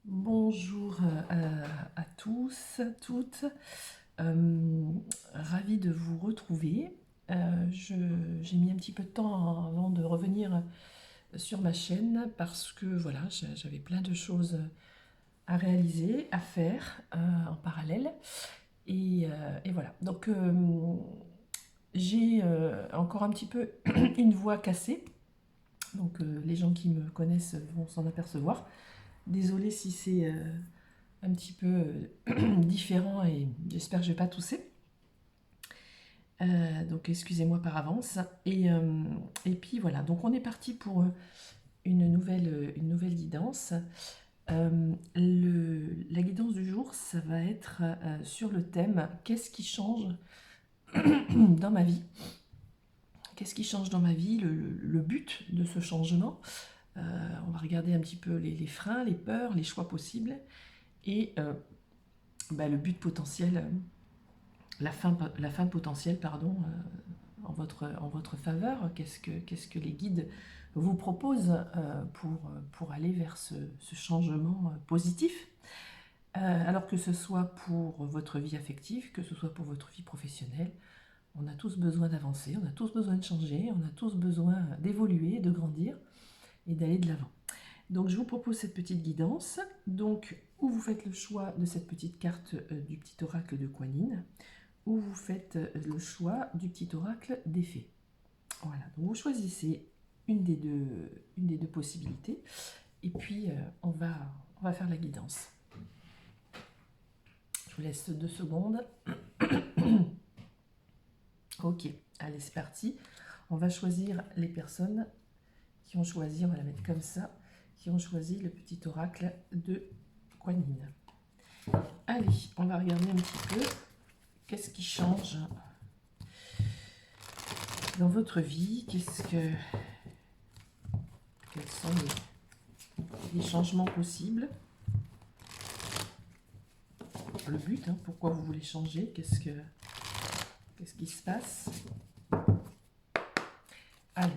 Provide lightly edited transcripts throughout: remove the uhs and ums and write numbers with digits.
Bonjour à tous, toutes. Ravie de vous retrouver. J'ai mis un petit peu de temps avant de revenir sur ma chaîne parce que voilà, j'avais plein de choses à réaliser, à faire en parallèle. Et voilà. Donc j'ai encore un petit peu une voix cassée. Donc les gens qui me connaissent vont s'en apercevoir. Désolée si c'est un petit peu différent et j'espère que je ne vais pas tousser. Donc excusez-moi par avance. Et puis voilà, donc on est parti pour une nouvelle guidance. La guidance du jour, ça va être sur le thème qu'est-ce qui change dans ma vie. Qu'est-ce qui change dans ma vie, le but de ce changement. On va regarder un petit peu les freins, les peurs, les choix possibles et le but potentiel, la fin potentielle, pardon, en votre faveur. Qu'est-ce que les guides vous proposent pour aller vers ce changement positif. Alors que ce soit pour votre vie affective, que ce soit pour votre vie professionnelle, on a tous besoin d'avancer, on a tous besoin de changer, on a tous besoin d'évoluer, de grandir et d'aller de l'avant. Donc je vous propose cette petite guidance, donc où vous faites le choix de cette petite carte du petit oracle de Kuan Yin, ou vous faites le choix du petit oracle des fées. Voilà, donc vous choisissez une des deux possibilités, et puis on va faire la guidance. Je vous laisse 2 secondes. Ok, allez, c'est parti. On va choisir les personnes qui ont choisi, on va la mettre comme ça, qui ont choisi le petit oracle de Kuan Yin. Allez, on va regarder un petit peu qu'est-ce qui change dans votre vie, quels sont les changements possibles, le but, pourquoi vous voulez changer, qu'est-ce qui se passe. Allez,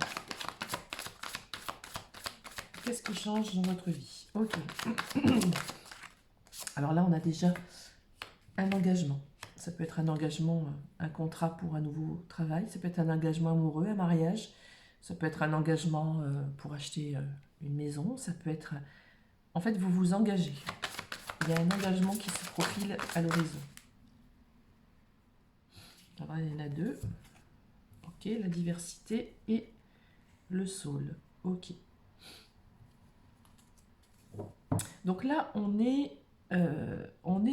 qu'est-ce qui change dans votre vie? Ok. Alors là, on a déjà un engagement. Ça peut être un engagement, un contrat pour un nouveau travail, ça peut être un engagement amoureux, un mariage, ça peut être un engagement pour acheter une maison, ça peut être... En fait, vous vous engagez. Il y a un engagement qui se profile à l'horizon. Alors, il y en a 2. Ok, la diversité et le soul. Ok. Donc là, on est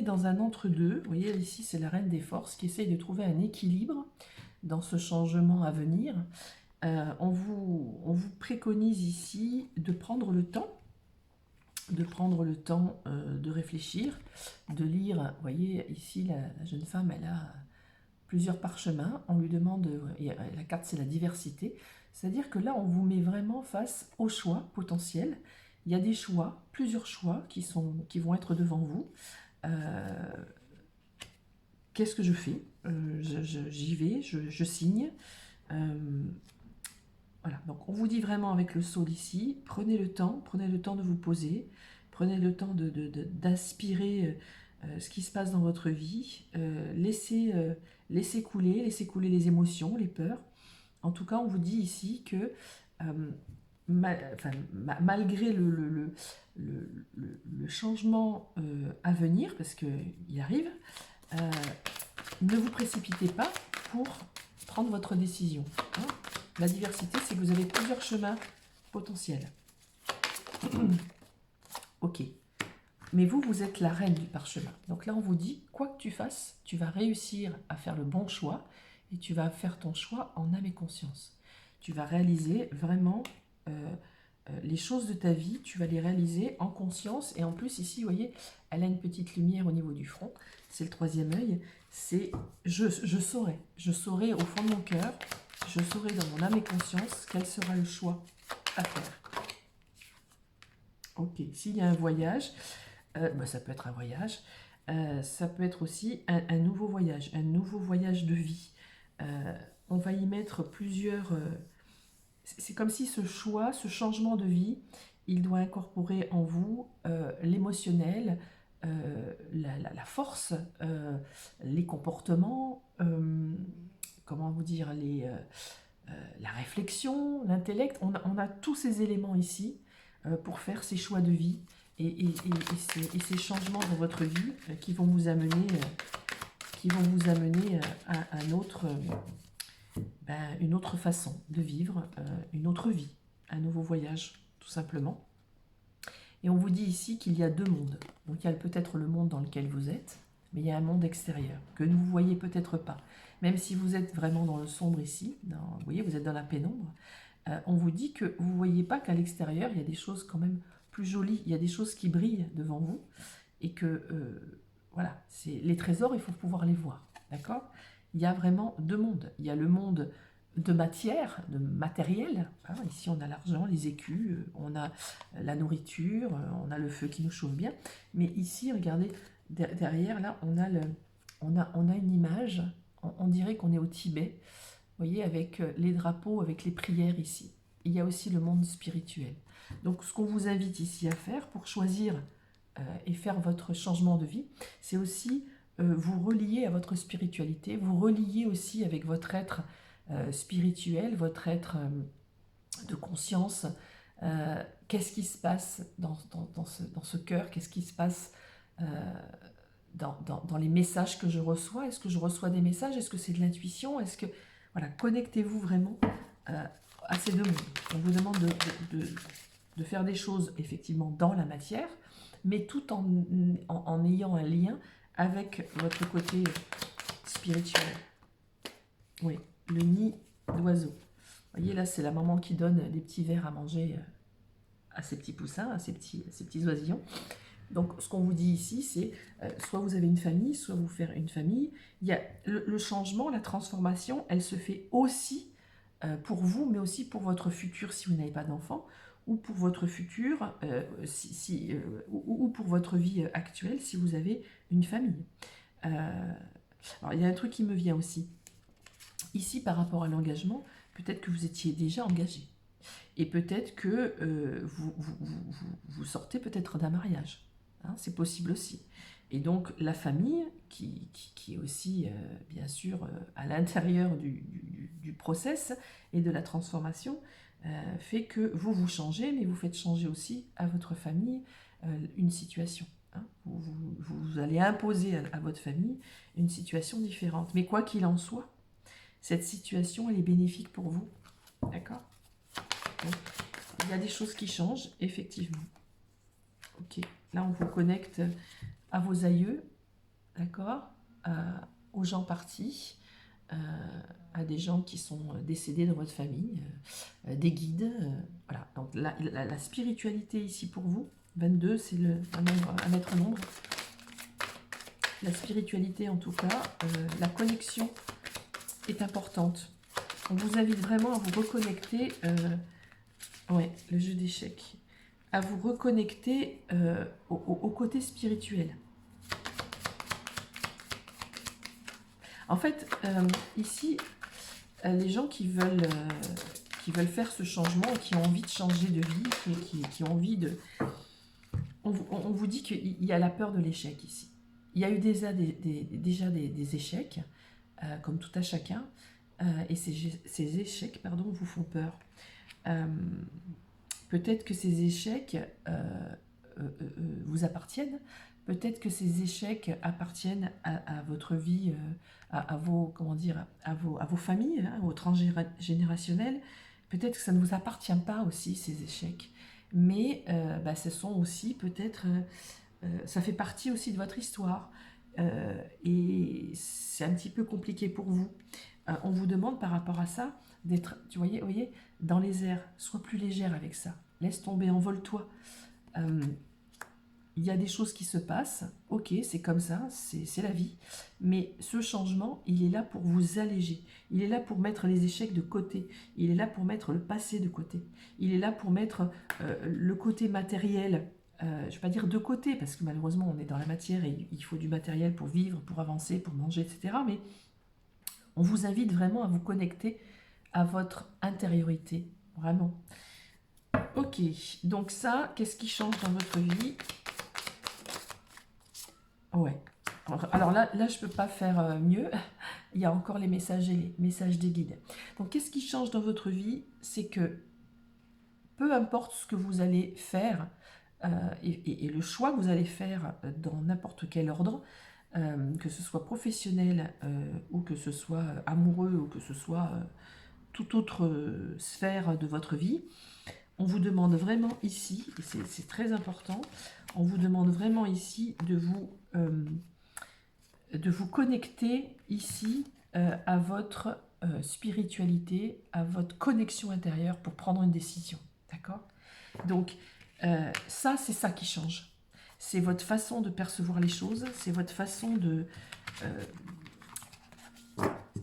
dans un entre-deux. Vous voyez, ici, c'est la reine des forces qui essaye de trouver un équilibre dans ce changement à venir. On vous préconise ici de prendre le temps, de réfléchir, de lire. Vous voyez, ici, la jeune femme, elle a plusieurs parchemins. On lui demande, et la carte, c'est la diversité. C'est-à-dire que là, on vous met vraiment face aux choix potentiels. Il y a des choix, plusieurs choix qui vont être devant vous. Qu'est-ce que je fais? J'y vais, je signe. Voilà, donc on vous dit vraiment avec le sol ici, prenez le temps de vous poser, prenez le temps d'aspirer ce qui se passe dans votre vie, laissez couler les émotions, les peurs. En tout cas, on vous dit ici que malgré le changement à venir, parce qu'il arrive, euh, ne vous précipitez pas pour prendre votre décision. La diversité, c'est que vous avez plusieurs chemins potentiels. Ok. Mais vous êtes la reine du parchemin. Donc là, on vous dit, quoi que tu fasses, tu vas réussir à faire le bon choix et tu vas faire ton choix en âme et conscience. Tu vas réaliser vraiment les choses de ta vie, tu vas les réaliser en conscience. Et en plus, ici, vous voyez, elle a une petite lumière au niveau du front. C'est le troisième œil. C'est je saurai au fond de mon cœur, je saurai dans mon âme et conscience quel sera le choix à faire. Ok, s'il y a un voyage, ça peut être un voyage, ça peut être aussi un nouveau voyage de vie. On va y mettre plusieurs... c'est comme si ce choix, ce changement de vie, il doit incorporer en vous l'émotionnel, la force, les comportements, comment vous dire, la réflexion, l'intellect. On a tous ces éléments ici pour faire ces choix de vie et ces changements dans votre vie qui vont vous amener, à une autre façon de vivre, une autre vie, un nouveau voyage, tout simplement. Et on vous dit ici qu'il y a deux mondes. Donc il y a peut-être le monde dans lequel vous êtes, mais il y a un monde extérieur que vous ne voyez peut-être pas. Même si vous êtes vraiment dans le sombre ici, vous voyez, vous êtes dans la pénombre, on vous dit que vous ne voyez pas qu'à l'extérieur, il y a des choses quand même plus jolies, il y a des choses qui brillent devant vous, et que, voilà, les trésors, il faut pouvoir les voir, d'accord? Il y a vraiment deux mondes. Il y a le monde de matière, de matériel. Hein, ici, on a l'argent, les écus, on a la nourriture, on a le feu qui nous chauffe bien. Mais ici, regardez, derrière, là, on a une image, on dirait qu'on est au Tibet, vous voyez, avec les drapeaux, avec les prières ici. Il y a aussi le monde spirituel. Donc, ce qu'on vous invite ici à faire pour choisir et faire votre changement de vie, c'est aussi vous relier à votre spiritualité, vous relier aussi avec votre être spirituel, votre être de conscience. Qu'est-ce qui se passe dans ce cœur? Qu'est-ce qui se passe dans les messages que je reçois? Est-ce que je reçois des messages? Est-ce que c'est de l'intuition? Est-ce que, voilà, connectez-vous vraiment à ces deux mondes. On vous demande de faire des choses effectivement dans la matière, mais tout en ayant un lien avec votre côté spirituel. Oui, le nid d'oiseau. Vous voyez, là, c'est la maman qui donne des petits vers à manger à ses petits poussins, à ses petits oisillons. Donc, ce qu'on vous dit ici, c'est soit vous avez une famille, soit vous faire une famille. Il y a le changement, la transformation, elle se fait aussi pour vous, mais aussi pour votre futur si vous n'avez pas d'enfant, ou pour votre futur, ou pour votre vie actuelle si vous avez une famille. Alors, il y a un truc qui me vient aussi. Ici, par rapport à l'engagement, peut-être que vous étiez déjà engagé. Et peut-être que vous sortez peut-être d'un mariage. Hein, c'est possible aussi. Et donc, la famille, qui est aussi, bien sûr, à l'intérieur du process et de la transformation, fait que vous changez, mais vous faites changer aussi à votre famille une situation. Hein. Vous allez imposer à votre famille une situation différente. Mais quoi qu'il en soit, cette situation, elle est bénéfique pour vous. D'accord? Donc, il y a des choses qui changent, effectivement. Ok, là on vous connecte à vos aïeux, d'accord, aux gens partis, à des gens qui sont décédés dans votre famille, des guides. Voilà, donc la spiritualité ici pour vous, 22, c'est un maître nombre. La spiritualité en tout cas, la connexion est importante. On vous invite vraiment à vous reconnecter, ouais, le jeu d'échecs, à vous reconnecter au côté spirituel. En fait, ici, les gens qui veulent faire ce changement, qui ont envie de changer de vie, qui ont envie de... On vous dit qu'il y a la peur de l'échec ici. Il y a eu déjà des échecs, comme tout à chacun, et ces échecs, pardon, vous font peur. Peut-être que ces échecs vous appartiennent. Peut-être que ces échecs appartiennent à votre vie, à vos, comment dire, à vos familles, hein, au transgénérationnel. Peut-être que ça ne vous appartient pas aussi, ces échecs. Mais ce sont aussi peut-être... ça fait partie aussi de votre histoire. Et c'est un petit peu compliqué pour vous. On vous demande par rapport à ça d'être, vous voyez, dans les airs. Sois plus légère avec ça. Laisse tomber, envole-toi. Il y a des choses qui se passent, ok, c'est comme ça, c'est la vie, mais ce changement, il est là pour vous alléger, il est là pour mettre les échecs de côté, il est là pour mettre le passé de côté, il est là pour mettre le côté matériel, je ne vais pas dire de côté, parce que malheureusement on est dans la matière et il faut du matériel pour vivre, pour avancer, pour manger, etc. Mais on vous invite vraiment à vous connecter à votre intériorité, vraiment. Ok, donc ça, qu'est-ce qui change dans votre vie? Ouais. Alors là, je ne peux pas faire mieux. Il y a encore les messages et les messages des guides. Donc, qu'est-ce qui change dans votre vie? C'est que peu importe ce que vous allez faire et le choix que vous allez faire dans n'importe quel ordre, que ce soit professionnel ou que ce soit amoureux ou que ce soit toute autre sphère de votre vie, on vous demande vraiment ici, et c'est très important, on vous demande vraiment ici de vous connecter ici à votre spiritualité, à votre connexion intérieure pour prendre une décision. D'accord? Donc, ça, c'est ça qui change. C'est votre façon de percevoir les choses, c'est votre façon de...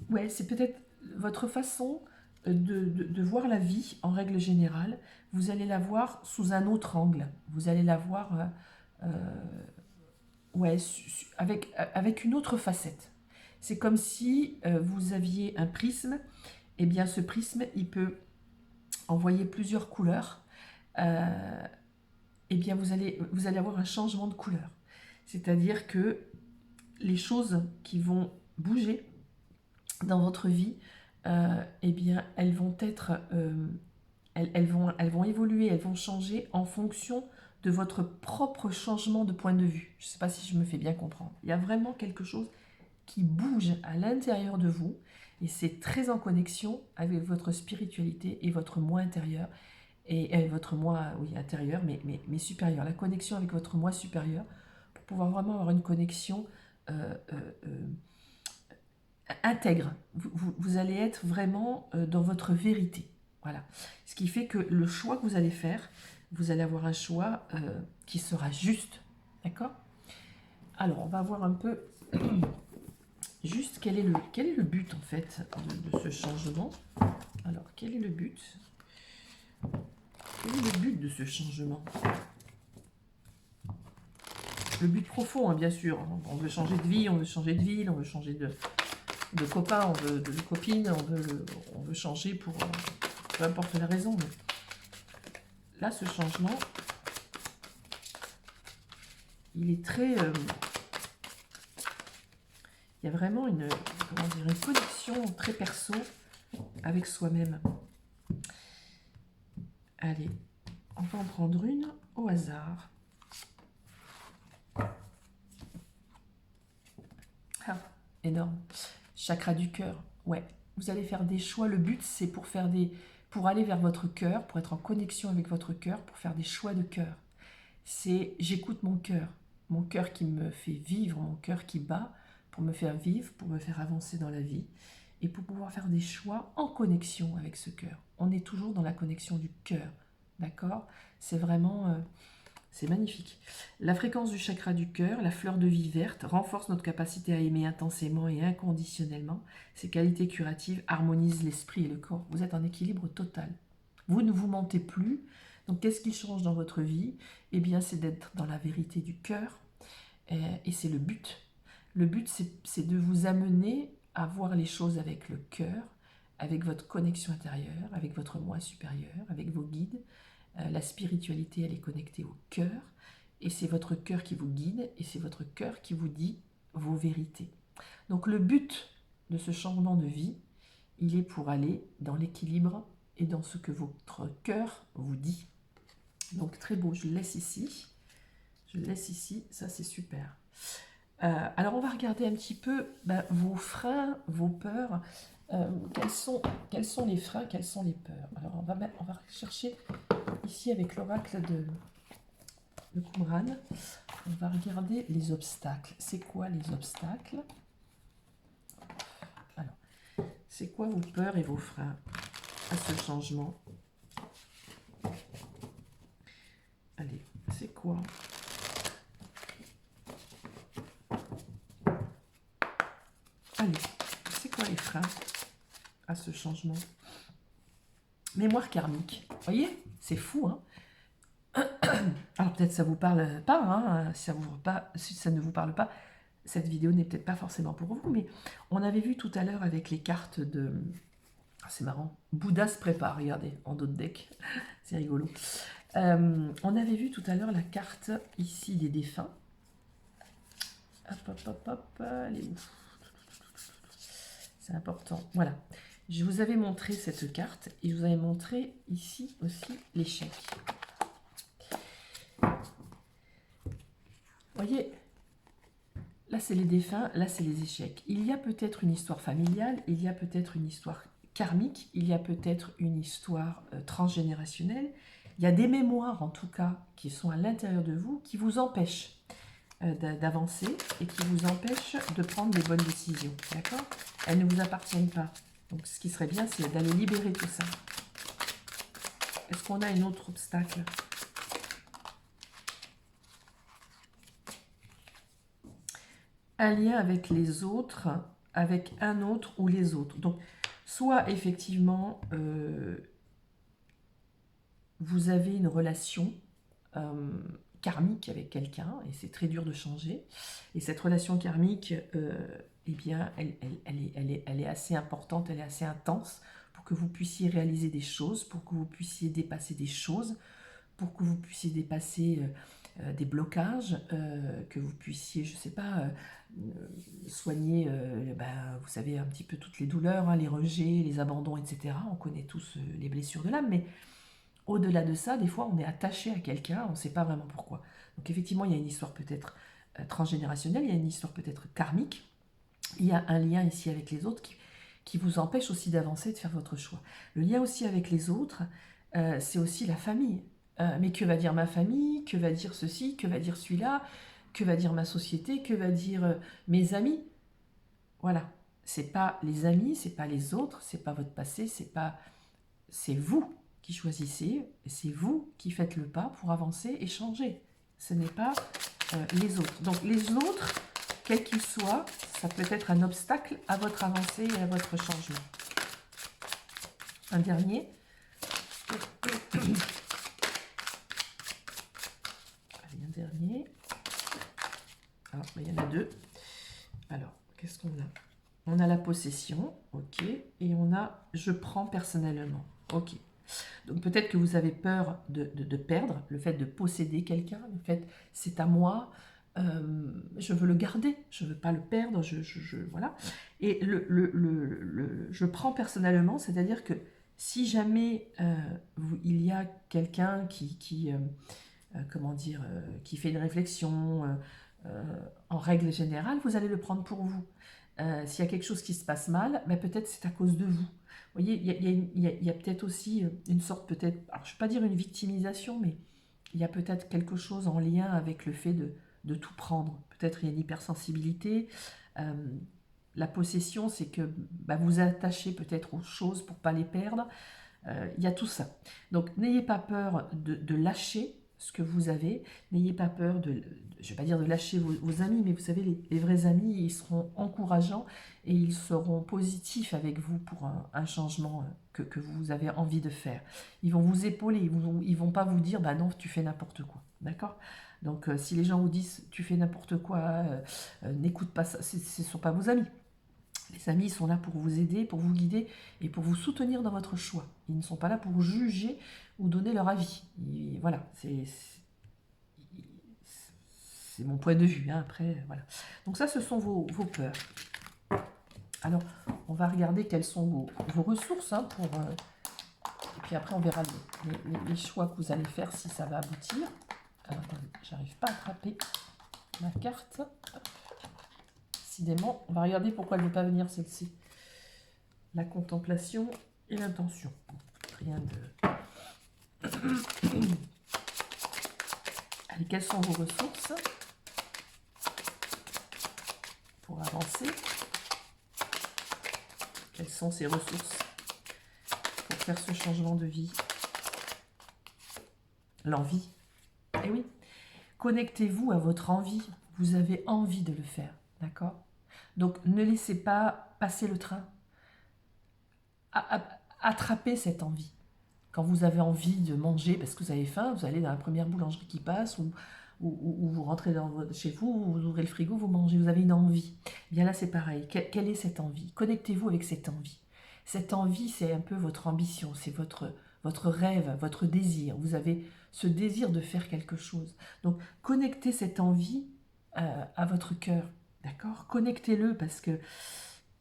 ouais, c'est peut-être votre façon de voir la vie en règle générale. Vous allez la voir sous un autre angle. Vous allez la voir ouais, avec une autre facette. C'est comme si vous aviez un prisme. Et bien, ce prisme, il peut envoyer plusieurs couleurs. Et bien, vous allez avoir un changement de couleur. C'est-à-dire que les choses qui vont bouger dans votre vie, eh bien, elles vont être, elles vont évoluer, elles vont changer en fonction de votre propre changement de point de vue. Je ne sais pas si je me fais bien comprendre. Il y a vraiment quelque chose qui bouge à l'intérieur de vous et c'est très en connexion avec votre spiritualité et votre moi intérieur et votre moi, oui, intérieur, mais supérieur. La connexion avec votre moi supérieur pour pouvoir vraiment avoir une connexion intègre. Vous allez être vraiment dans votre vérité. Voilà. Ce qui fait que le choix que vous allez faire, vous allez avoir un choix qui sera juste. D'accord? Alors, on va voir un peu juste quel est le but en fait de ce changement. Alors, quel est le but? Quel est le but de ce changement? Le but profond, hein, bien sûr. On veut changer de vie, on veut changer de ville, on veut changer de copain, on veut de copine, on veut changer pour peu importe la raison. Mais là, ce changement, il est très... il y a vraiment une connexion très perso avec soi-même. Allez, on va en prendre une au hasard. Ah, énorme. Chakra du cœur. Ouais, vous allez faire des choix. Le but, c'est pour aller vers votre cœur, pour être en connexion avec votre cœur, pour faire des choix de cœur. C'est j'écoute mon cœur qui me fait vivre, mon cœur qui bat pour me faire vivre, pour me faire avancer dans la vie et pour pouvoir faire des choix en connexion avec ce cœur. On est toujours dans la connexion du cœur, d'accord? C'est vraiment... c'est magnifique. La fréquence du chakra du cœur, la fleur de vie verte, renforce notre capacité à aimer intensément et inconditionnellement. Ses qualités curatives harmonisent l'esprit et le corps. Vous êtes en équilibre total. Vous ne vous mentez plus. Donc, qu'est-ce qui change dans votre vie? Eh bien, c'est d'être dans la vérité du cœur. Et c'est le but. Le but, c'est de vous amener à voir les choses avec le cœur, avec votre connexion intérieure, avec votre moi supérieur, avec vos guides. La spiritualité, elle est connectée au cœur, et c'est votre cœur qui vous guide, et c'est votre cœur qui vous dit vos vérités. Donc le but de ce changement de vie, il est pour aller dans l'équilibre et dans ce que votre cœur vous dit. Donc très beau, je le laisse ici. Je le laisse ici, ça c'est super. Alors on va regarder un petit peu vos freins, vos peurs. Quels sont les freins, quelles sont les peurs? Alors on va chercher ici avec l'oracle de Qumran, on va regarder les obstacles. C'est quoi les obstacles? Alors, c'est quoi vos peurs et vos freins à ce changement? Allez, c'est quoi? Allez, c'est quoi les freins à ce changement? Mémoire karmique. Vous voyez? C'est fou, hein? Alors peut-être ça vous parle pas, hein, si ça ne vous parle pas, cette vidéo n'est peut-être pas forcément pour vous, mais on avait vu tout à l'heure avec les cartes C'est marrant. Bouddha se prépare, regardez, en dos de deck. C'est rigolo. On avait vu tout à l'heure la carte ici des défunts. Hop, hop, hop, hop. Elle est où? C'est important. Voilà. Je vous avais montré cette carte et je vous avais montré ici aussi l'échec. Vous voyez, là c'est les défunts, là c'est les échecs. Il y a peut-être une histoire familiale, il y a peut-être une histoire karmique, il y a peut-être une histoire transgénérationnelle. Il y a des mémoires en tout cas qui sont à l'intérieur de vous qui vous empêchent d'avancer et qui vous empêchent de prendre des bonnes décisions. D'accord? Elles ne vous appartiennent pas. Donc ce qui serait bien, c'est d'aller libérer tout ça. Est-ce qu'on a un autre obstacle? Un lien avec les autres, avec un autre ou les autres. Donc, soit effectivement, vous avez une relation karmique avec quelqu'un, et c'est très dur de changer. Et cette relation karmique, eh bien, elle est assez importante, elle est assez intense pour que vous puissiez réaliser des choses, pour que vous puissiez dépasser des choses, pour que vous puissiez dépasser des blocages, que vous puissiez, je ne sais pas, soigner, vous savez, un petit peu toutes les douleurs, hein, les rejets, les abandons, etc. On connaît tous les blessures de l'âme, mais au-delà de ça, des fois, on est attaché à quelqu'un, on ne sait pas vraiment pourquoi. Donc effectivement, il y a une histoire peut-être transgénérationnelle, il y a une histoire peut-être karmique, il y a un lien ici avec les autres qui vous empêche aussi d'avancer, de faire votre choix. Le lien aussi avec les autres, c'est aussi la famille. Mais que va dire ma famille? Que va dire ceci? Que va dire celui-là? Que va dire ma société? Que va dire mes amis? Voilà. C'est pas les amis, c'est pas les autres, c'est pas votre passé, c'est vous qui choisissez, c'est vous qui faites le pas pour avancer et changer. Ce n'est pas les autres. Donc les autres, quels qu'ils soient, ça peut être un obstacle à votre avancée et à votre changement. Un dernier. Allez, un dernier. Ah, il y en a deux. Alors, qu'est-ce qu'on a? On a la possession, ok, et on a je prends personnellement, ok. Donc peut-être que vous avez peur de perdre, le fait de posséder quelqu'un, le fait c'est à moi, je veux le garder, je ne veux pas le perdre, voilà. Et je prends personnellement, c'est-à-dire que si jamais il y a quelqu'un comment dire, qui fait une réflexion, en règle générale, vous allez le prendre pour vous. S'il y a quelque chose qui se passe mal, ben peut-être c'est à cause de vous. Vous voyez, il y a peut-être aussi une sorte, peut-être, alors je ne vais pas dire une victimisation, mais il y a peut-être quelque chose en lien avec le fait de tout prendre. Peut-être il y a une hypersensibilité. La possession, c'est que vous attachez peut-être aux choses pour ne pas les perdre. Il y a tout ça. Donc n'ayez pas peur de lâcher ce que vous avez, n'ayez pas peur je ne vais pas dire de lâcher vos amis, mais vous savez, les vrais amis, ils seront encourageants et ils seront positifs avec vous pour un changement que vous avez envie de faire. Ils vont vous épauler, ils vont pas vous dire, bah non, tu fais n'importe quoi, d'accord? Donc si les gens vous disent, tu fais n'importe quoi, n'écoute pas ça, ce ne sont pas vos amis. Les amis sont là pour vous aider, pour vous guider et pour vous soutenir dans votre choix. Ils ne sont pas là pour juger ou donner leur avis. Et voilà, c'est mon point de vue. Hein, après, voilà. Donc ça, ce sont vos peurs. Alors, on va regarder quelles sont vos ressources. Hein, et puis après, on verra les choix que vous allez faire si ça va aboutir. Alors, attendez, j'arrive pas à attraper ma carte. Décidément, on va regarder pourquoi elle ne veut pas venir celle-ci. La contemplation et l'intention. Rien de... Allez, quelles sont vos ressources pour avancer? Quelles sont ces ressources pour faire ce changement de vie? L'envie. Eh oui. Connectez-vous à votre envie. Vous avez envie de le faire. D'accord? Donc, ne laissez pas passer le train. Attrapez cette envie. Quand vous avez envie de manger parce que vous avez faim, vous allez dans la première boulangerie qui passe ou vous rentrez chez vous, vous ouvrez le frigo, vous mangez, vous avez une envie. Bien là, c'est pareil. Quelle est cette envie? Connectez-vous avec cette envie. Cette envie, c'est un peu votre ambition, c'est votre rêve, votre désir. Vous avez ce désir de faire quelque chose. Donc, connectez cette envie à votre cœur, d'accord? Connectez-le parce que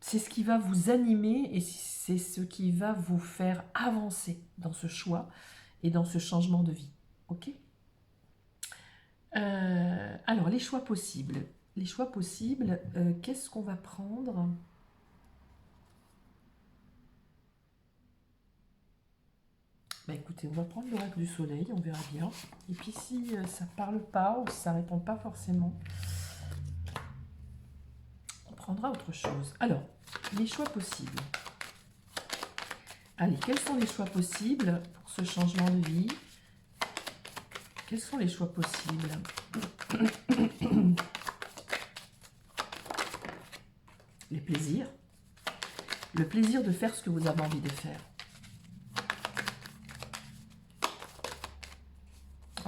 c'est ce qui va vous animer et c'est ce qui va vous faire avancer dans ce choix et dans ce changement de vie, ok? Alors, les choix possibles. Les choix possibles, qu'est-ce qu'on va prendre? Bah écoutez, on va prendre l'oracle du soleil, on verra bien. Et puis si ça parle pas ou si ça répond pas forcément, on prendra autre chose. Alors, les choix possibles. Allez, quels sont les choix possibles pour ce changement de vie? Quels sont les choix possibles? Les plaisirs. Le plaisir de faire ce que vous avez envie de faire.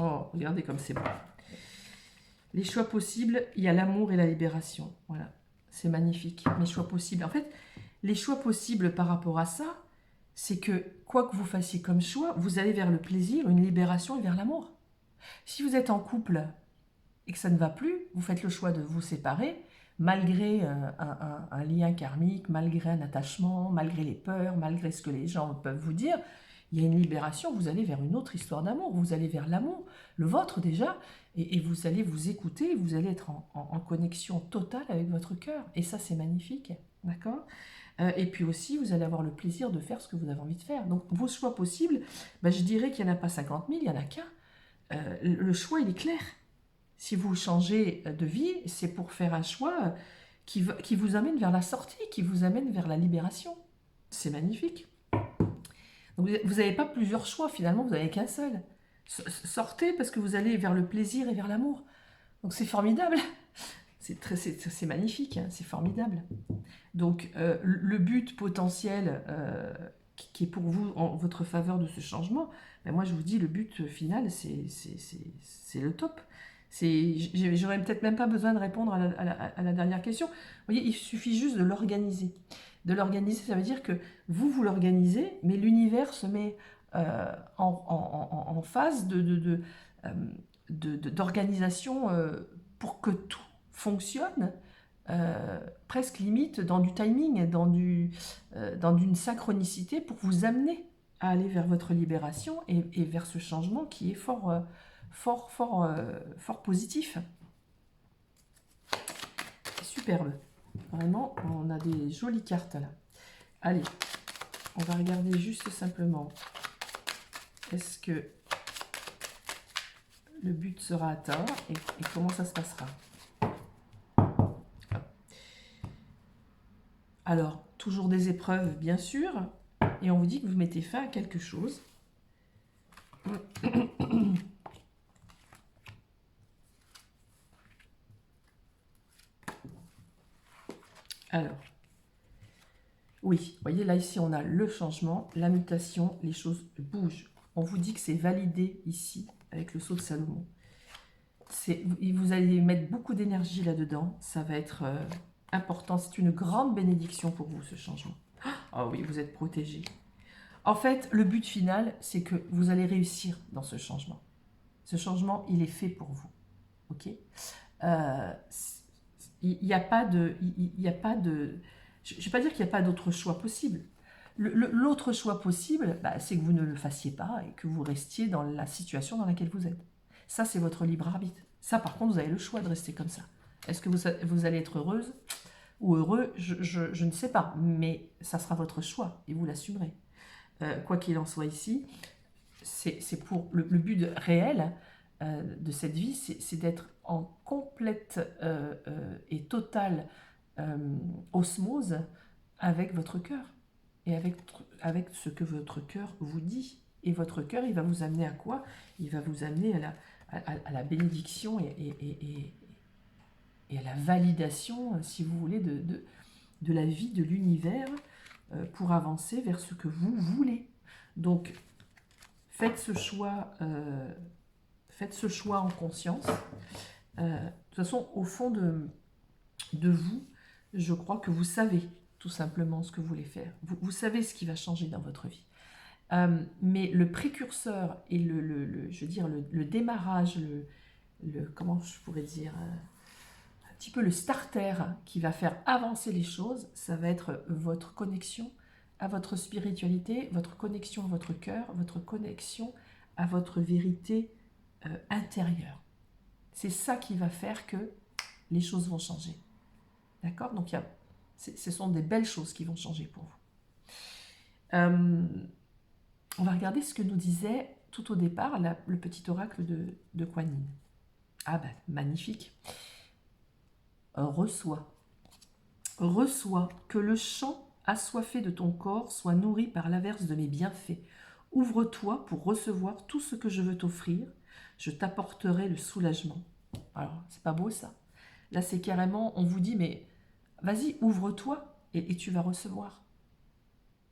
Oh, regardez comme c'est beau. Les choix possibles, il y a l'amour et la libération. Voilà, c'est magnifique. Les choix possibles. En fait, les choix possibles par rapport à ça, c'est que quoi que vous fassiez comme choix, vous allez vers le plaisir, une libération et vers l'amour. Si vous êtes en couple et que ça ne va plus, vous faites le choix de vous séparer, malgré un lien karmique, malgré un attachement, malgré les peurs, malgré ce que les gens peuvent vous dire, il y a une libération, vous allez vers une autre histoire d'amour, vous allez vers l'amour, le vôtre déjà, et vous allez vous écouter, vous allez être en connexion totale avec votre cœur, et ça c'est magnifique, d'accord? Et puis aussi, vous allez avoir le plaisir de faire ce que vous avez envie de faire. Donc vos choix possibles, ben, je dirais qu'il n'y en a pas 50 000, il n'y en a qu'un. Le choix, il est clair. Si vous changez de vie, c'est pour faire un choix qui vous amène vers la sortie, qui vous amène vers la libération. C'est magnifique. Donc, vous n'avez pas plusieurs choix, finalement, vous n'avez qu'un seul. Sortez parce que vous allez vers le plaisir et vers l'amour. Donc c'est formidable. C'est magnifique, hein, c'est formidable. Donc le but potentiel qui est pour vous en votre faveur de ce changement, ben moi je vous dis le but final c'est le top. J'aurais peut-être même pas besoin de répondre à la dernière question. Vous voyez, il suffit juste de l'organiser. De l'organiser, ça veut dire que vous l'organisez, mais l'univers se met en phase d'organisation pour que tout fonctionne presque limite dans du timing, dans d'une synchronicité pour vous amener à aller vers votre libération et vers ce changement qui est fort positif. Superbe. Vraiment, on a des jolies cartes là. Allez, on va regarder juste simplement. Est-ce que le but sera atteint et comment ça se passera? Alors, toujours des épreuves, bien sûr, et on vous dit que vous mettez fin à quelque chose. Alors, oui, vous voyez, là, ici, on a le changement, la mutation, les choses bougent. On vous dit que c'est validé ici, avec le sceau de Salomon. Vous allez mettre beaucoup d'énergie là-dedans, ça va être important, c'est une grande bénédiction pour vous, ce changement. Ah oui, vous êtes protégé. En fait, le but final, c'est que vous allez réussir dans ce changement. Ce changement, il est fait pour vous, ok? Il n'y a pas de... je ne vais pas dire qu'il n'y a pas d'autre choix possible. L'autre choix possible, bah, c'est que vous ne le fassiez pas et que vous restiez dans la situation dans laquelle vous êtes. Ça, c'est votre libre arbitre. Ça, par contre, vous avez le choix de rester comme ça. Est-ce que vous allez être heureuse ou heureux? Je ne sais pas, mais ça sera votre choix et vous l'assumerez. Quoi qu'il en soit ici, c'est pour le but réel de cette vie, c'est d'être en complète et totale osmose avec votre cœur et avec ce que votre cœur vous dit. Et votre cœur, il va vous amener à quoi? Il va vous amener à la bénédiction et à la validation, si vous voulez, de la vie, de l'univers, pour avancer vers ce que vous voulez. Donc, faites ce choix en conscience. De toute façon, au fond de vous, je crois que vous savez tout simplement ce que vous voulez faire. Vous savez ce qui va changer dans votre vie. Mais le précurseur et je veux dire, le démarrage, comment je pourrais dire, un petit peu le starter qui va faire avancer les choses, ça va être votre connexion à votre spiritualité, votre connexion à votre cœur, votre connexion à votre vérité intérieure. C'est ça qui va faire que les choses vont changer. D'accord? Donc, ce sont des belles choses qui vont changer pour vous. On va regarder ce que nous disait tout au départ le petit oracle de Kuan Yin. Ah ben, magnifique. Reçois que le chant assoiffé de ton corps soit nourri par l'averse de mes bienfaits. Ouvre-toi pour recevoir tout ce que je veux t'offrir. Je t'apporterai le soulagement. Alors, c'est pas beau ça? Là, c'est carrément, on vous dit, mais vas-y, ouvre-toi et tu vas recevoir.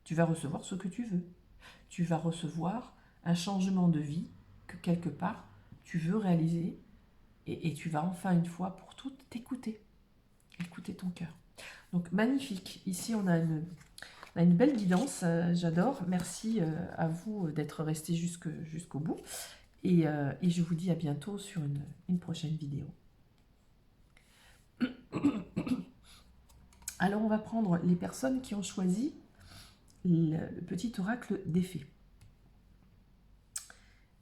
Tu vas recevoir ce que tu veux. Tu vas recevoir un changement de vie que quelque part, tu veux réaliser et tu vas enfin une fois pour toutes t'écouter. Écouter ton cœur. Donc, magnifique. Ici, on a une belle guidance. J'adore. Merci à vous d'être restés jusqu'au bout. Et je vous dis à bientôt sur une prochaine vidéo. Alors, on va prendre les personnes qui ont choisi le petit oracle des fées.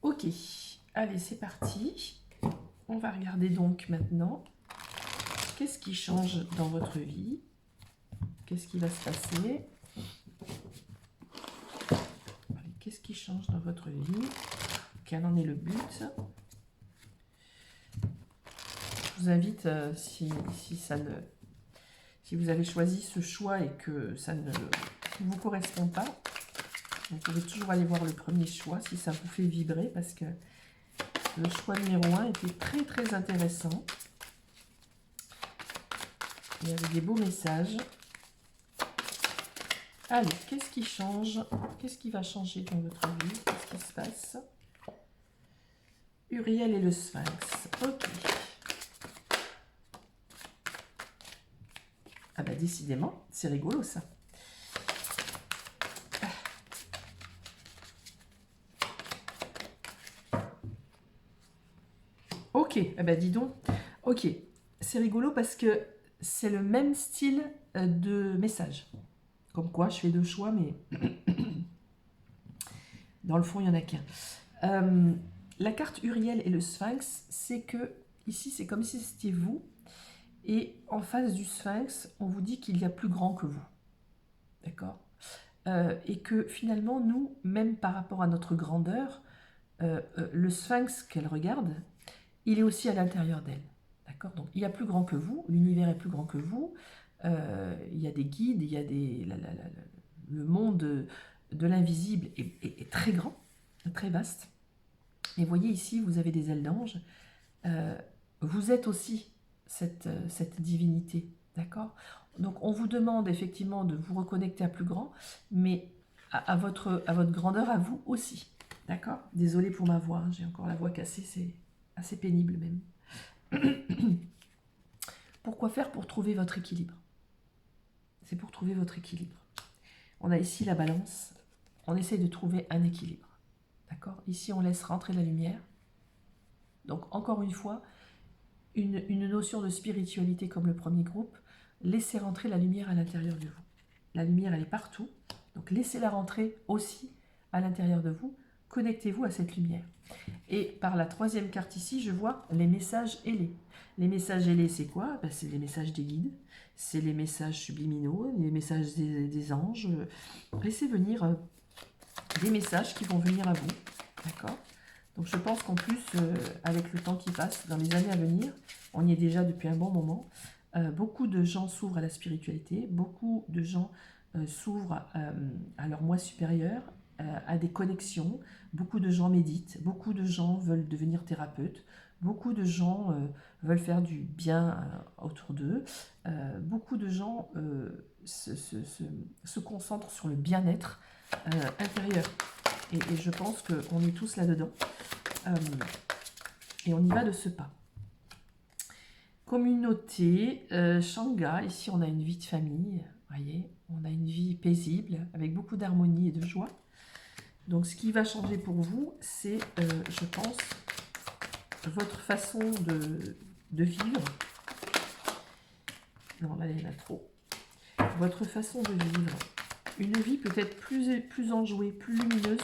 Ok, allez, c'est parti. On va regarder donc maintenant qu'est-ce qui change dans votre vie. Qu'est-ce qui va se passer? Qu'est-ce qui change dans votre vie? Quel en est le but? Je vous invite, si vous avez choisi ce choix et que ça ne vous correspond pas, vous pouvez toujours aller voir le premier choix si ça vous fait vibrer, parce que le choix numéro 1 était très très intéressant. Il y avait des beaux messages. Allez, qu'est-ce qui change? Qu'est-ce qui va changer dans votre vie? Qu'est-ce qui se passe? Uriel et le Sphinx. Ok. Ah bah décidément, c'est rigolo ça. Ok, ah bah dis donc. Ok, c'est rigolo parce que c'est le même style de message. Comme quoi, je fais deux choix, mais dans le fond, il n'y en a qu'un. La carte Uriel et le Sphinx, c'est que, ici, c'est comme si c'était vous. Et en face du Sphinx, on vous dit qu'il y a plus grand que vous. D'accord? Et que finalement, nous, même par rapport à notre grandeur, le Sphinx qu'elle regarde, il est aussi à l'intérieur d'elle. D'accord? Donc, il y a plus grand que vous, l'univers est plus grand que vous, il y a des guides, il y a le monde de l'invisible est très grand, très vaste. Et voyez ici, vous avez des ailes d'ange. Vous êtes aussi cette divinité, d'accord? Donc, on vous demande effectivement de vous reconnecter à plus grand, mais à votre grandeur, à vous aussi, d'accord? Désolée pour ma voix, hein, j'ai encore la voix cassée, c'est assez pénible même. Pourquoi faire? Pour trouver votre équilibre. C'est pour trouver votre équilibre. On a ici la balance, on essaie de trouver un équilibre, d'accord? Ici, on laisse rentrer la lumière. Donc, encore une fois, une notion de spiritualité comme le premier groupe, laissez rentrer la lumière à l'intérieur de vous. La lumière, elle est partout, donc laissez-la rentrer aussi à l'intérieur de vous. Connectez-vous à cette lumière. Et par la troisième carte ici, je vois les messages ailés. Les messages ailés, c'est quoi? Ben, c'est les messages des guides, c'est les messages subliminaux, les messages des anges. Laissez venir des messages qui vont venir à vous, d'accord? Donc je pense qu'en plus, avec le temps qui passe, dans les années à venir, on y est déjà depuis un bon moment, beaucoup de gens s'ouvrent à la spiritualité, beaucoup de gens s'ouvrent à leur moi supérieur, à des connexions, beaucoup de gens méditent, beaucoup de gens veulent devenir thérapeutes, beaucoup de gens veulent faire du bien autour d'eux, beaucoup de gens se concentrent sur le bien-être intérieur. Et je pense qu'on est tous là-dedans. Et on y va de ce pas. Communauté, Shanga, ici on a une vie de famille. Voyez, on a une vie paisible, avec beaucoup d'harmonie et de joie. Donc, ce qui va changer pour vous, c'est, je pense, votre façon de vivre. Non, là, il y en a trop. Votre façon de vivre. Une vie peut-être plus enjouée, plus lumineuse.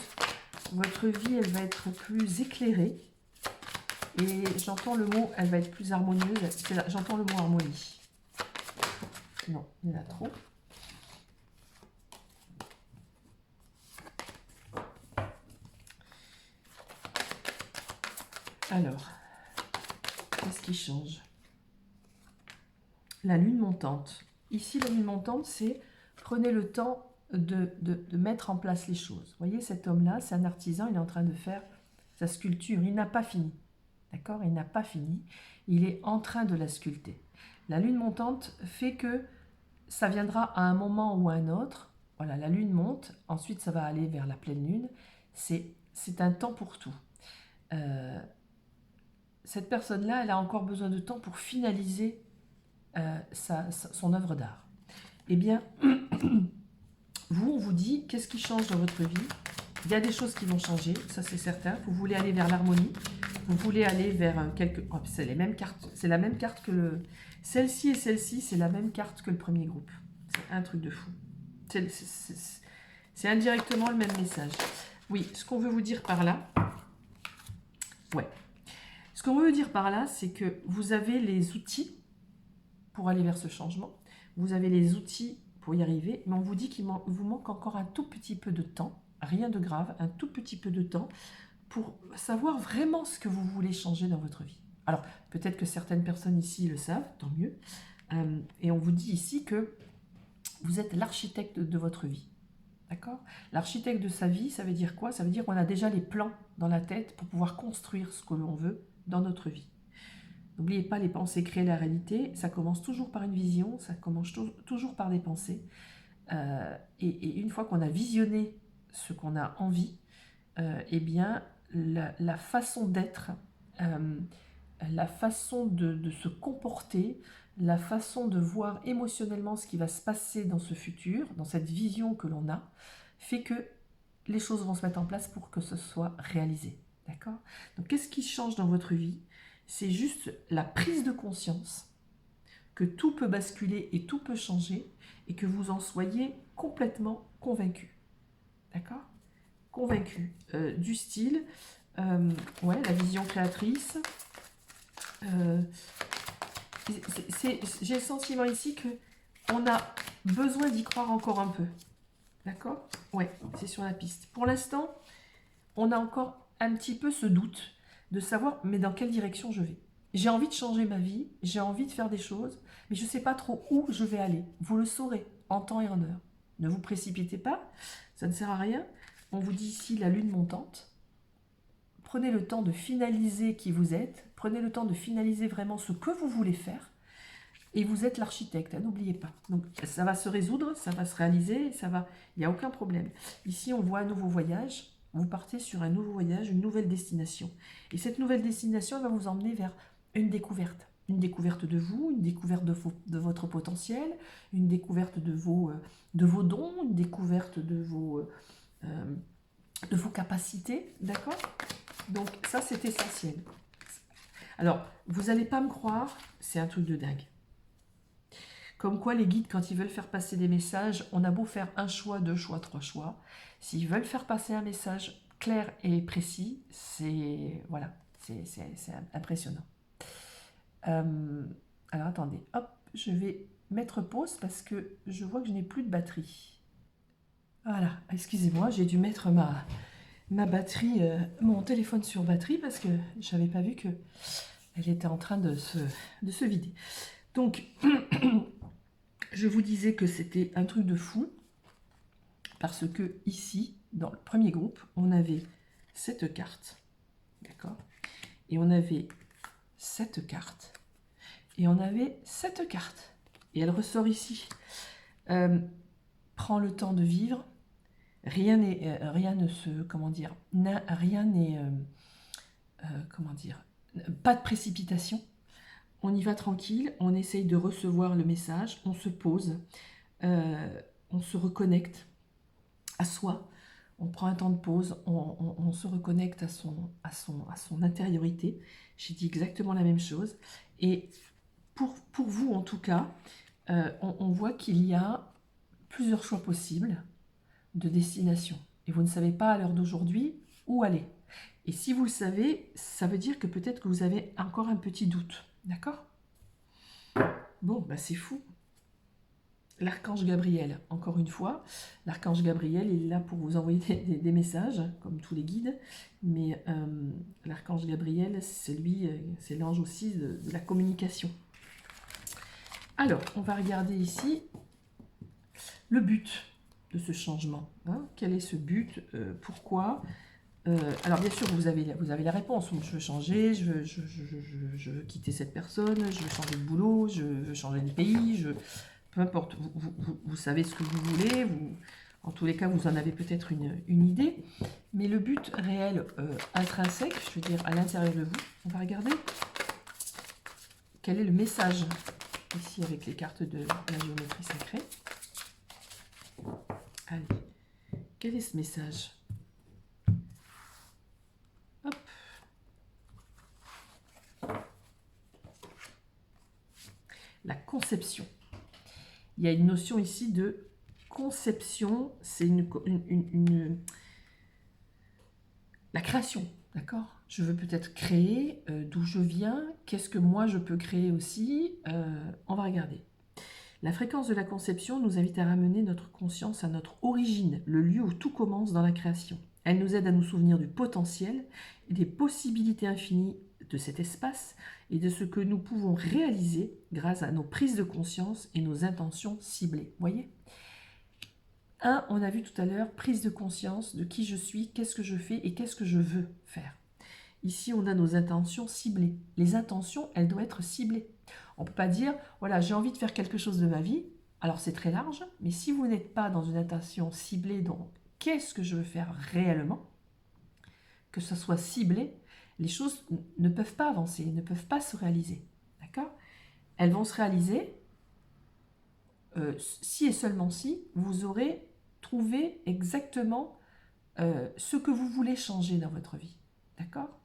Votre vie, elle va être plus éclairée. Et j'entends le mot, elle va être plus harmonieuse. J'entends le mot harmonie. Non, il y en a trop. Alors, qu'est-ce qui change? La lune montante. Ici, la lune montante, c'est prenez le temps de mettre en place les choses. Vous voyez, cet homme-là, c'est un artisan, il est en train de faire sa sculpture. Il n'a pas fini. D'accord? Il n'a pas fini. Il est en train de la sculpter. La lune montante fait que ça viendra à un moment ou à un autre. Voilà, la lune monte, ensuite ça va aller vers la pleine lune. C'est un temps pour tout. Cette personne-là, elle a encore besoin de temps pour finaliser son œuvre d'art. Eh bien, vous, on vous dit, qu'est-ce qui change dans votre vie? Il y a des choses qui vont changer, ça c'est certain. Vous voulez aller vers l'harmonie, vous voulez aller vers quelques... Oh, c'est les mêmes cartes, c'est la même carte que le... Celle-ci et celle-ci, c'est la même carte que le premier groupe. C'est un truc de fou. C'est indirectement le même message. Oui, ce qu'on veut vous dire par là... Ouais. Ce qu'on veut vous dire par là, c'est que vous avez les outils pour aller vers ce changement. Vous avez les outils pour y arriver, mais on vous dit qu'il vous manque encore un tout petit peu de temps, rien de grave, un tout petit peu de temps pour savoir vraiment ce que vous voulez changer dans votre vie. Alors, peut-être que certaines personnes ici le savent, tant mieux. Et on vous dit ici que vous êtes l'architecte de votre vie. D'accord? L'architecte de sa vie, ça veut dire quoi? Ça veut dire qu'on a déjà les plans dans la tête pour pouvoir construire ce que l'on veut dans notre vie. N'oubliez pas, les pensées créent la réalité. Ça commence toujours par une vision, ça commence toujours par des pensées. Et une fois qu'on a visionné ce qu'on a envie, eh bien, la façon d'être, la façon de se comporter, la façon de voir émotionnellement ce qui va se passer dans ce futur, dans cette vision que l'on a, fait que les choses vont se mettre en place pour que ce soit réalisé. D'accord? Donc, qu'est-ce qui change dans votre vie? C'est juste la prise de conscience que tout peut basculer et tout peut changer et que vous en soyez complètement convaincu. D'accord? Convaincu. Du style, ouais, la vision créatrice. J'ai le sentiment ici qu'on a besoin d'y croire encore un peu. D'accord? Ouais, c'est sur la piste. Pour l'instant, on a encore un petit peu ce doute de savoir, mais dans quelle direction je vais. J'ai envie de changer ma vie, j'ai envie de faire des choses, mais je ne sais pas trop où je vais aller. Vous le saurez en temps et en heure. Ne vous précipitez pas, ça ne sert à rien. On vous dit ici la lune montante. Prenez le temps de finaliser qui vous êtes, prenez le temps de finaliser vraiment ce que vous voulez faire, et vous êtes l'architecte, hein, n'oubliez pas. Donc ça va se résoudre, ça va se réaliser, il n'y a aucun problème. Ici on voit un nouveau voyage, vous partez sur un nouveau voyage, une nouvelle destination. Et cette nouvelle destination elle va vous emmener vers une découverte de vous, une découverte de votre potentiel, une découverte de vos dons, une découverte de vos capacités, d'accord? Donc ça, c'est essentiel. Alors, vous n'allez pas me croire, c'est un truc de dingue. Comme quoi, les guides, quand ils veulent faire passer des messages, on a beau faire un choix, deux choix, trois choix. S'ils veulent faire passer un message clair et précis, c'est voilà, c'est impressionnant. Alors, attendez, hop, je vais mettre pause parce que je vois que je n'ai plus de batterie. Voilà, excusez-moi, j'ai dû mettre ma batterie, mon téléphone sur batterie parce que je n'avais pas vu que elle était en train de se vider. Donc, je vous disais que c'était un truc de fou parce que ici, dans le premier groupe, on avait cette carte, d'accord? Et on avait cette carte et on avait cette carte. Et elle ressort ici. Prends le temps de vivre. Rien ne se, comment dire, rien n'est, comment dire, pas de précipitation. On y va tranquille, on essaye de recevoir le message, on se pose. on se reconnecte à soi, on prend un temps de pause, on se reconnecte à son intériorité. J'ai dit exactement la même chose. Et pour vous, en tout cas, on voit qu'il y a plusieurs choix possibles de destination. Et vous ne savez pas à l'heure d'aujourd'hui où aller. Et si vous le savez, ça veut dire que peut-être que vous avez encore un petit doute. D'accord? Bon, bah c'est fou. L'archange Gabriel, encore une fois, l'archange Gabriel il est là pour vous envoyer des messages, comme tous les guides, mais l'archange Gabriel, c'est lui, c'est l'ange aussi de la communication. Alors, on va regarder ici le but de ce changement. Hein. Quel est ce but? Pourquoi? Alors bien sûr, vous avez la réponse. Je veux changer, je veux quitter cette personne, je veux changer de boulot, je veux changer de pays, peu importe, vous savez ce que vous voulez, en tous les cas, vous en avez peut-être une idée, mais le but réel, intrinsèque, je veux dire à l'intérieur de vous, on va regarder quel est le message, ici avec les cartes de la géométrie sacrée. Allez, quel est ce message? Hop. La conception. Il y a une notion ici de conception, c'est la création, d'accord? Je veux peut-être créer d'où je viens, qu'est-ce que moi je peux créer aussi, on va regarder. La fréquence de la conception nous invite à ramener notre conscience à notre origine, le lieu où tout commence dans la création. Elle nous aide à nous souvenir du potentiel et des possibilités infinies de cet espace et de ce que nous pouvons réaliser grâce à nos prises de conscience et nos intentions ciblées. Voyez ? On a vu tout à l'heure, prise de conscience de qui je suis, qu'est-ce que je fais et qu'est-ce que je veux faire. Ici, on a nos intentions ciblées. Les intentions, elles doivent être ciblées. On ne peut pas dire, voilà, j'ai envie de faire quelque chose de ma vie. Alors, c'est très large, mais si vous n'êtes pas dans une intention ciblée, donc, qu'est-ce que je veux faire réellement, que ce soit ciblé, les choses ne peuvent pas avancer, ne peuvent pas se réaliser. D'accord? Elles vont se réaliser si et seulement si vous aurez trouvé exactement ce que vous voulez changer dans votre vie. D'accord?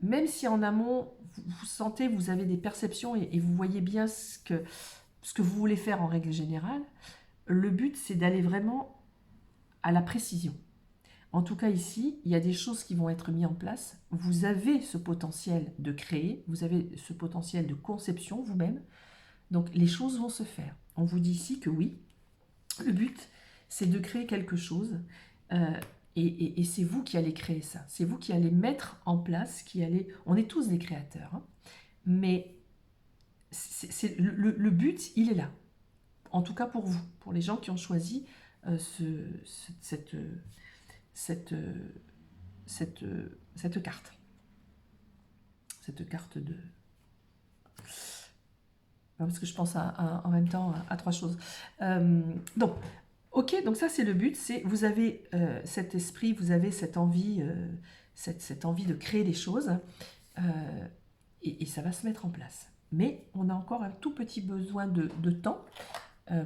Même si en amont, vous sentez, vous avez des perceptions et vous voyez bien ce que vous voulez faire en règle générale, le but, c'est d'aller vraiment à la précision. En tout cas, ici, il y a des choses qui vont être mises en place. Vous avez ce potentiel de créer, vous avez ce potentiel de conception vous-même. Donc, les choses vont se faire. On vous dit ici que oui, le but, c'est de créer quelque chose. Et c'est vous qui allez créer ça. C'est vous qui allez mettre en place, on est tous des créateurs. Hein, mais le but, il est là. En tout cas pour vous, pour les gens qui ont choisi cette carte. Cette carte de... Parce que je pense en même temps à trois choses. Donc, ok, donc ça c'est le but, c'est vous avez cet esprit, vous avez cette envie, cette envie de créer des choses, et ça va se mettre en place. Mais on a encore un tout petit besoin de temps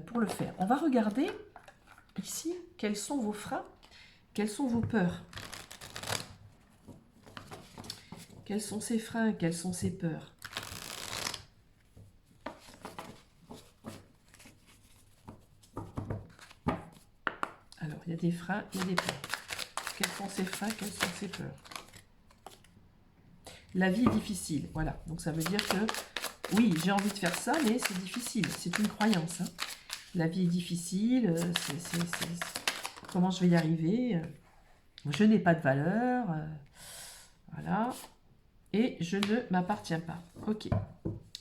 pour le faire. On va regarder ici quels sont vos freins, quelles sont vos peurs. Quels sont ces freins, quelles sont ces peurs? Alors, il y a des freins, il y a des peurs. Quels sont ces freins, quelles sont ces peurs? La vie est difficile, voilà. Donc ça veut dire que, oui, j'ai envie de faire ça, mais c'est difficile. C'est une croyance. Hein. La vie est difficile, comment je vais y arriver? Je n'ai pas de valeur, voilà. Et je ne m'appartiens pas. Ok.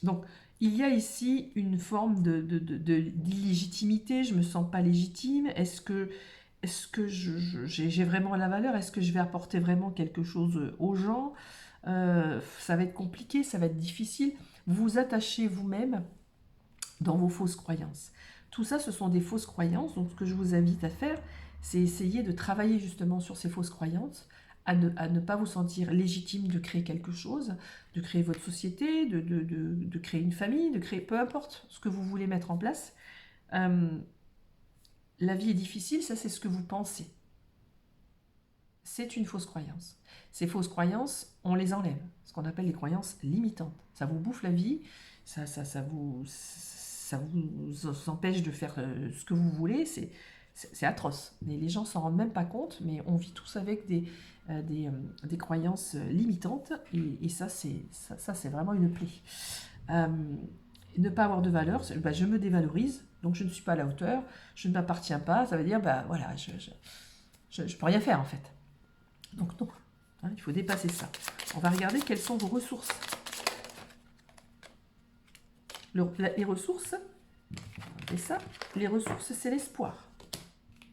Donc, il y a ici une forme d'illégitimité. Je ne me sens pas légitime. Est-ce que j'ai vraiment la valeur? Est-ce que je vais apporter vraiment quelque chose aux gens? Ça va être compliqué, ça va être difficile. Vous vous attachez vous-même dans vos fausses croyances. Tout ça, ce sont des fausses croyances. Donc, ce que je vous invite à faire, c'est essayer de travailler justement sur ces fausses croyances, à ne pas vous sentir légitime de créer quelque chose, de créer votre société, de créer une famille, de créer peu importe ce que vous voulez mettre en place. La vie est difficile, ça c'est ce que vous pensez. C'est une fausse croyance. Ces fausses croyances, on les enlève, ce qu'on appelle les croyances limitantes. Ça vous bouffe la vie, ça vous empêche de faire ce que vous voulez, c'est atroce. Mais les gens s'en rendent même pas compte, mais on vit tous avec des croyances limitantes, et ça c'est vraiment une plaie. Ne pas avoir de valeur, je me dévalorise, donc je ne suis pas à la hauteur, je ne m'appartiens pas, ça veut dire, voilà, je peux rien faire en fait. Donc non, hein, il faut dépasser ça. On va regarder quelles sont vos ressources. Les ressources, et ça, les ressources, c'est l'espoir.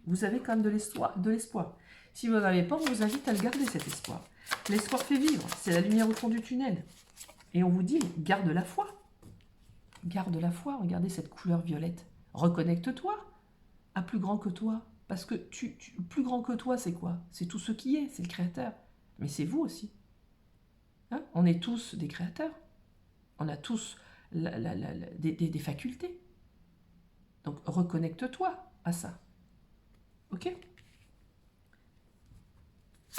Vous avez quand même de l'espoir. Si vous n'en avez pas, on vous invite à le garder, cet espoir. L'espoir fait vivre, c'est la lumière au fond du tunnel. Et on vous dit, garde la foi. Garde la foi, regardez cette couleur violette. Reconnecte-toi à plus grand que toi. Parce que plus grand que toi, c'est quoi? C'est tout ce qui est, c'est le créateur. Mais c'est vous aussi. Hein, on est tous des créateurs. On a tous des facultés. Donc reconnecte-toi à ça. Ok?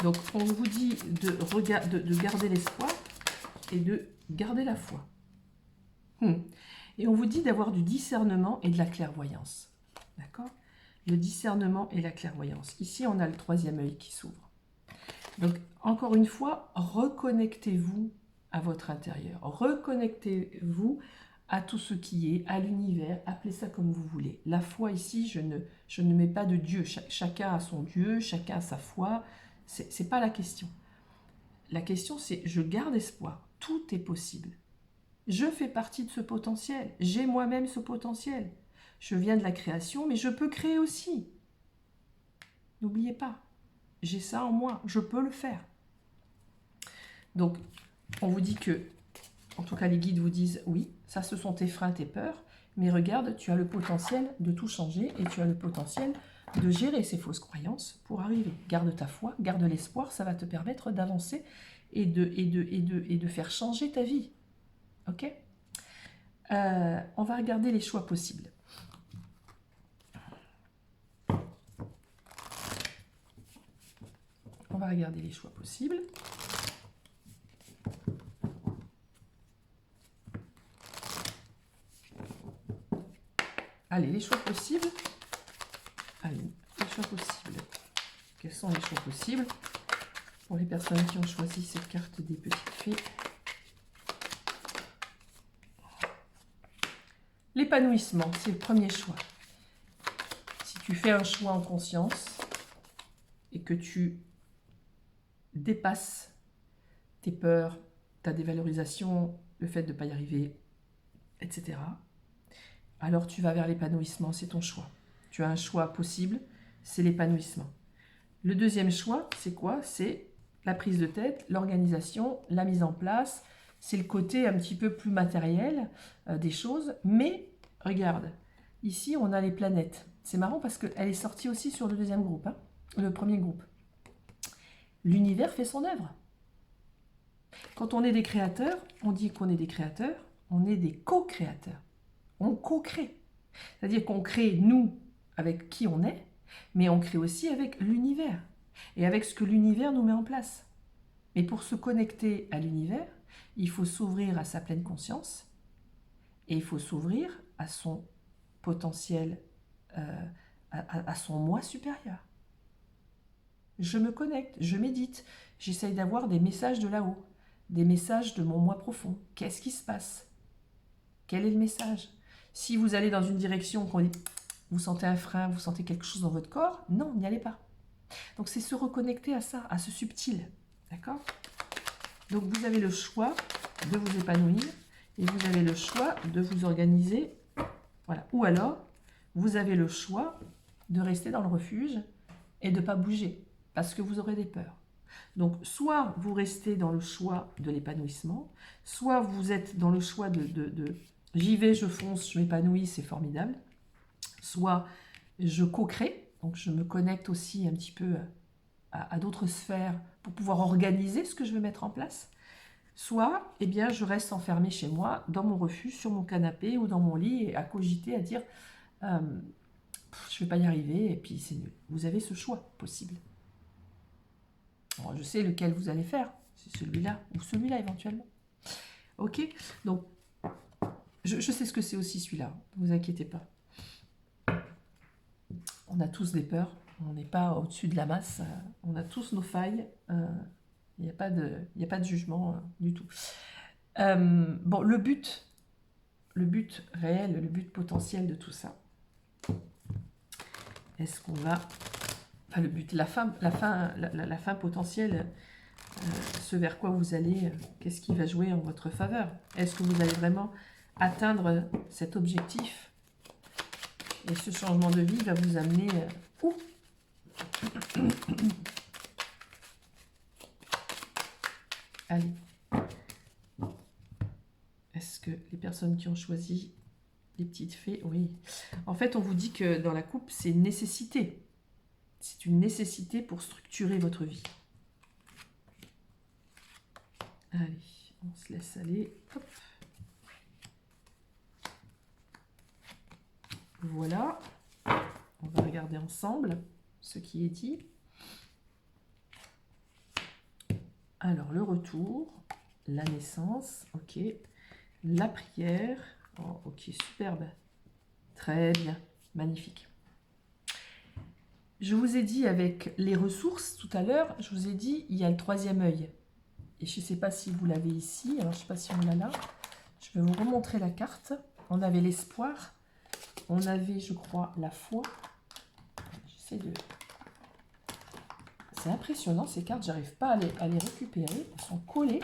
Donc on vous dit de garder l'espoir et de garder la foi. Et on vous dit d'avoir du discernement et de la clairvoyance. D'accord? Le discernement et la clairvoyance. Ici, on a le troisième œil qui s'ouvre. Donc, encore une fois, reconnectez-vous à votre intérieur. Reconnectez-vous à tout ce qui est, à l'univers, appelez ça comme vous voulez. La foi ici, je ne mets pas de Dieu. Chacun a son Dieu, chacun a sa foi. C'est pas la question. La question, c'est je garde espoir. Tout est possible. Je fais partie de ce potentiel. J'ai moi-même ce potentiel. Je viens de la création, mais je peux créer aussi. N'oubliez pas, j'ai ça en moi, je peux le faire. Donc, on vous dit que, en tout cas les guides vous disent, oui, ça ce sont tes freins, tes peurs, mais regarde, tu as le potentiel de tout changer et tu as le potentiel de gérer ces fausses croyances pour arriver. Garde ta foi, garde l'espoir, ça va te permettre d'avancer et de faire changer ta vie. Ok? On va regarder les choix possibles. On va regarder les choix possibles. Allez, les choix possibles. Allez, les choix possibles. Quels sont les choix possibles pour les personnes qui ont choisi cette carte des petites fées? L'épanouissement, c'est le premier choix. Si tu fais un choix en conscience et que tu dépasses tes peurs, ta dévalorisation, le fait de ne pas y arriver, etc., alors tu vas vers l'épanouissement, c'est ton choix. Tu as un choix possible, c'est l'épanouissement. Le deuxième choix, c'est quoi? C'est la prise de tête, l'organisation, la mise en place. C'est le côté un petit peu plus matériel des choses. Mais regarde, ici on a les planètes. C'est marrant parce qu'elle est sortie aussi sur le deuxième groupe, hein, le premier groupe. L'univers fait son œuvre. Quand on est des créateurs, on dit qu'on est des créateurs, on est des co-créateurs. On co-crée. C'est-à-dire qu'on crée, nous, avec qui on est, mais on crée aussi avec l'univers et avec ce que l'univers nous met en place. Mais pour se connecter à l'univers, il faut s'ouvrir à sa pleine conscience et il faut s'ouvrir à son potentiel, à son moi supérieur. Je me connecte, je médite, j'essaye d'avoir des messages de là-haut, des messages de mon moi profond. Qu'est-ce qui se passe? Quel est le message? Si vous allez dans une direction, qu'on dit, vous sentez un frein, vous sentez quelque chose dans votre corps, non, n'y allez pas. Donc c'est se reconnecter à ça, à ce subtil. D'accord? Donc vous avez le choix de vous épanouir et vous avez le choix de vous organiser. Voilà. Ou alors, vous avez le choix de rester dans le refuge et de ne pas bouger parce que vous aurez des peurs. Donc, soit vous restez dans le choix de l'épanouissement, soit vous êtes dans le choix de j'y vais, je fonce, je m'épanouis, c'est formidable. Soit je co-crée, donc je me connecte aussi un petit peu à d'autres sphères pour pouvoir organiser ce que je veux mettre en place. Soit, eh bien, je reste enfermée chez moi, dans mon refuge, sur mon canapé ou dans mon lit, et à cogiter, à dire je ne vais pas y arriver, et puis c'est nul. Vous avez ce choix possible. Alors, je sais lequel vous allez faire, c'est celui-là, ou celui-là éventuellement. Ok, donc je sais ce que c'est aussi celui-là, ne vous inquiétez pas. On a tous des peurs, on n'est pas au-dessus de la masse, on a tous nos failles, il n'y a pas de jugement du tout. Bon, le but réel, le but potentiel de tout ça, est-ce qu'on va... Enfin, le but, la fin potentielle, ce vers quoi vous allez, qu'est-ce qui va jouer en votre faveur? Est-ce que vous allez vraiment atteindre cet objectif? Et ce changement de vie va vous amener où? Allez. Est-ce que les personnes qui ont choisi les petites fées, oui. En fait, on vous dit que dans la coupe, c'est une nécessité. C'est une nécessité pour structurer votre vie. Allez, on se laisse aller. Hop. Voilà. On va regarder ensemble ce qui est dit. Alors, le retour, la naissance, ok. La prière, oh, ok, superbe. Très bien, magnifique. Je vous ai dit avec les ressources tout à l'heure, je vous ai dit, il y a le troisième œil. Et je ne sais pas si vous l'avez ici, alors je ne sais pas si on l'a là. Je vais vous remontrer la carte. On avait l'espoir, on avait, je crois, la foi. J'essaie de... C'est impressionnant ces cartes, j'arrive pas à les récupérer. Elles sont collées.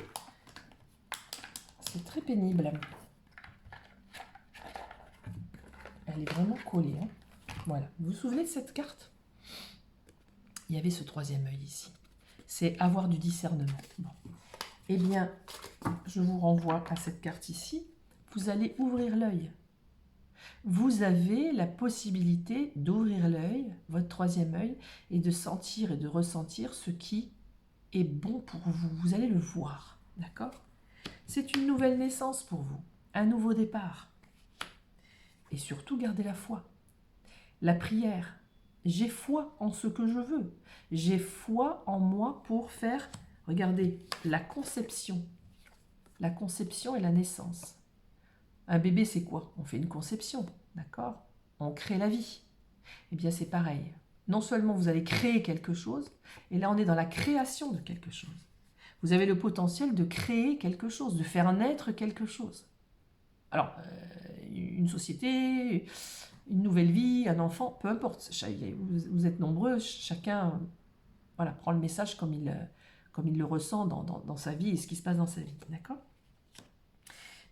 C'est très pénible. Elle est vraiment collée. Hein. Voilà. Vous vous souvenez de cette carte? Il y avait ce troisième œil ici. C'est avoir du discernement. Bon. Eh bien, je vous renvoie à cette carte ici. Vous allez ouvrir l'œil. Vous avez la possibilité d'ouvrir l'œil, votre troisième œil, et de sentir et de ressentir ce qui est bon pour vous. Vous allez le voir, d'accord? C'est une nouvelle naissance pour vous, un nouveau départ. Et surtout, gardez la foi. La prière. J'ai foi en ce que je veux. J'ai foi en moi pour faire, regardez, la conception. La conception et la naissance. Un bébé, c'est quoi? On fait une conception, d'accord? On crée la vie. Eh bien, c'est pareil. Non seulement vous allez créer quelque chose, et là, on est dans la création de quelque chose. Vous avez le potentiel de créer quelque chose, de faire naître quelque chose. Alors, une société, une nouvelle vie, un enfant, peu importe. Vous êtes nombreux, chacun voilà, prend le message comme il le ressent dans sa vie et ce qui se passe dans sa vie. D'accord?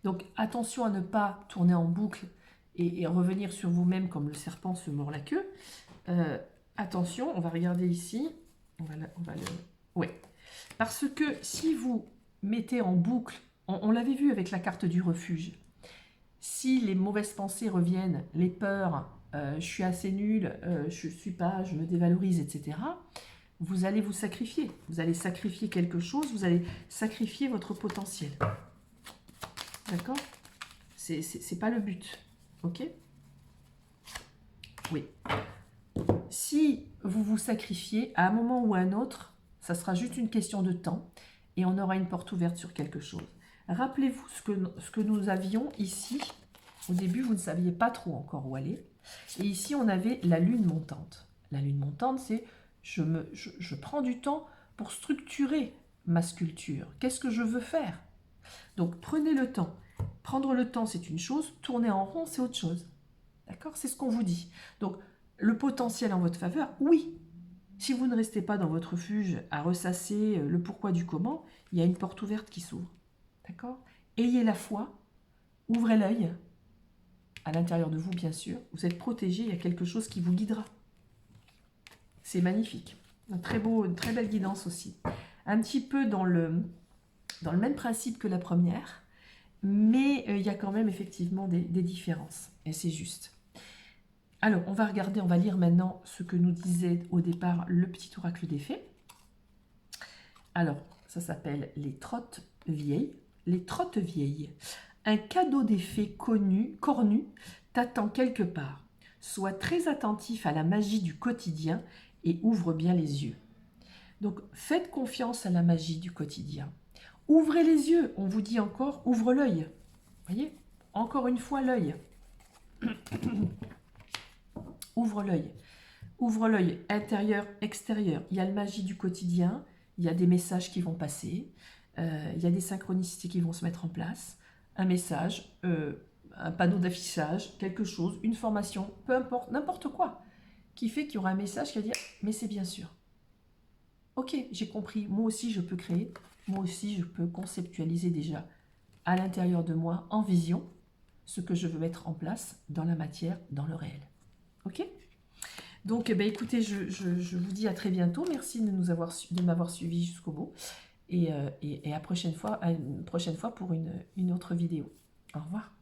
Donc, attention à ne pas tourner en boucle et revenir sur vous-même comme le serpent se mord la queue. Attention, on va regarder ici. On va le... Ouais. Parce que si vous mettez en boucle, on l'avait vu avec la carte du refuge, si les mauvaises pensées reviennent, les peurs, je suis assez nul, je ne suis pas, je me dévalorise, etc., vous allez vous sacrifier. Vous allez sacrifier quelque chose, vous allez sacrifier votre potentiel. D'accord? C'est pas le but. Ok? Oui. Si vous vous sacrifiez, à un moment ou à un autre, ça sera juste une question de temps et on aura une porte ouverte sur quelque chose. Rappelez-vous ce que nous avions ici. Au début, vous ne saviez pas trop encore où aller. Et ici, on avait la lune montante. La lune montante, c'est je prends du temps pour structurer ma sculpture. Qu'est-ce que je veux faire? Donc, prenez le temps. Prendre le temps, c'est une chose. Tourner en rond, c'est autre chose. D'accord? C'est ce qu'on vous dit. Donc, le potentiel en votre faveur, oui. Si vous ne restez pas dans votre refuge à ressasser le pourquoi du comment, il y a une porte ouverte qui s'ouvre. D'accord? Ayez la foi, ouvrez l'œil, à l'intérieur de vous, bien sûr. Vous êtes protégé, il y a quelque chose qui vous guidera. C'est magnifique. Une très belle guidance aussi. Un petit peu dans le même principe que la première, mais il y a quand même effectivement des différences. Et c'est juste. Alors, on va regarder, on va lire maintenant ce que nous disait au départ le petit oracle des fées. Alors, ça s'appelle les trottes vieilles. Les trottes vieilles. Un cadeau des fées cornu t'attend quelque part. Sois très attentif à la magie du quotidien et ouvre bien les yeux. Donc, faites confiance à la magie du quotidien. Ouvrez les yeux, on vous dit encore, ouvre l'œil. Voyez, encore une fois l'œil. Ouvre l'œil. Ouvre l'œil intérieur, extérieur. Il y a la magie du quotidien, il y a des messages qui vont passer, il y a des synchronicités qui vont se mettre en place. Un message, un panneau d'affichage, quelque chose, une formation, peu importe, n'importe quoi, qui fait qu'il y aura un message qui va dire « mais c'est bien sûr ». Ok, j'ai compris, moi aussi je peux créer, moi aussi je peux conceptualiser déjà à l'intérieur de moi, en vision, ce que je veux mettre en place dans la matière, dans le réel. Ok ? Donc, écoutez, je vous dis à très bientôt. Merci de m'avoir suivi jusqu'au bout. Et à une prochaine fois pour une autre vidéo. Au revoir.